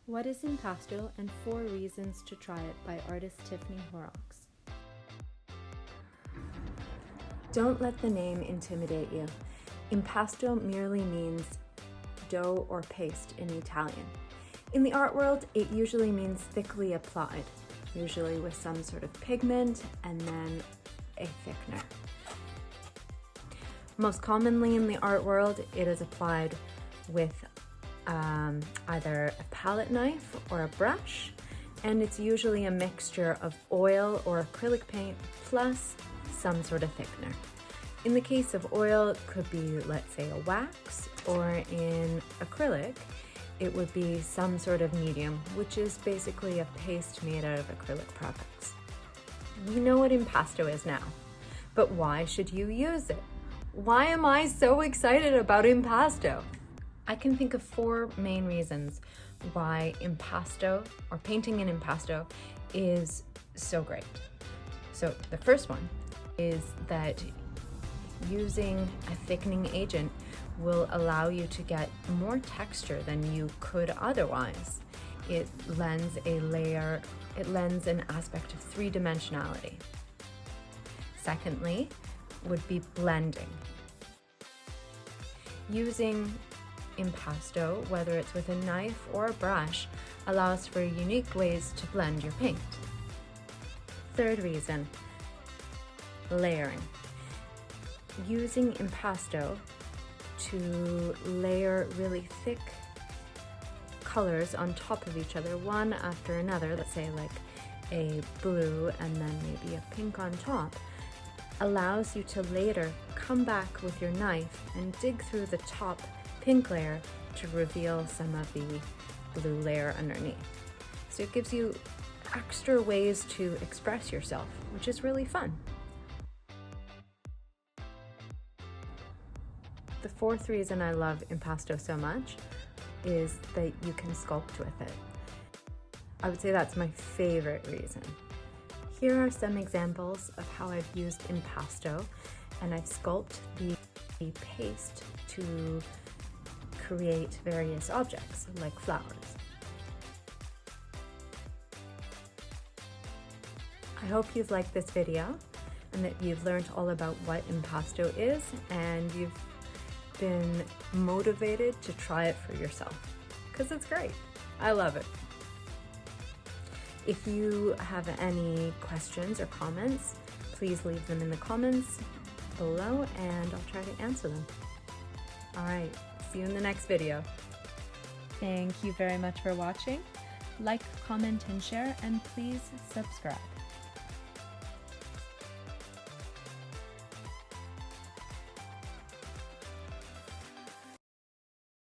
What is Impasto and 4 Reasons to Try It by artist Tiffany Horrocks. Don't let the name intimidate you. Impasto merely means dough or paste in Italian. In the art world, it usually means thickly applied, usually with some sort of pigment and then a thickener. Most commonly in the art world, it is applied with either a palette knife or a brush, and it's usually a mixture of oil or acrylic paint plus some sort of thickener. In the case of oil, it could be, let's say, a wax, or in acrylic, it would be some sort of medium, which is basically a paste made out of acrylic products. We know what impasto is now, but why should you use it? Why am I so excited about impasto? I can think of 4 main reasons why impasto, or painting in impasto, is so great. So the first one is that using a thickening agent will allow you to get more texture than you could otherwise. It lends an aspect of 3-dimensionality. Secondly, would be blending. Using impasto, whether it's with a knife or a brush, allows for unique ways to blend your paint. Third reason, layering. Using impasto to layer really thick colors on top of each other, one after another, let's say like a blue and then maybe a pink on top, allows you to later come back with your knife and dig through the top pink layer to reveal some of the blue layer underneath. So it gives you extra ways to express yourself, which is really fun. The 4th reason I love impasto so much is that you can sculpt with it. I would say that's my favorite reason. Here are some examples of how I've used impasto, and I've sculpted the paste to create various objects like flowers. I hope you've liked this video and that you've learned all about what impasto is, and you've been motivated to try it for yourself, because it's great. I love it. If you have any questions or comments, please leave them in the comments below and I'll try to answer them. All right, see you in the next video. Thank you very much for watching. Like, comment, and share, and please subscribe.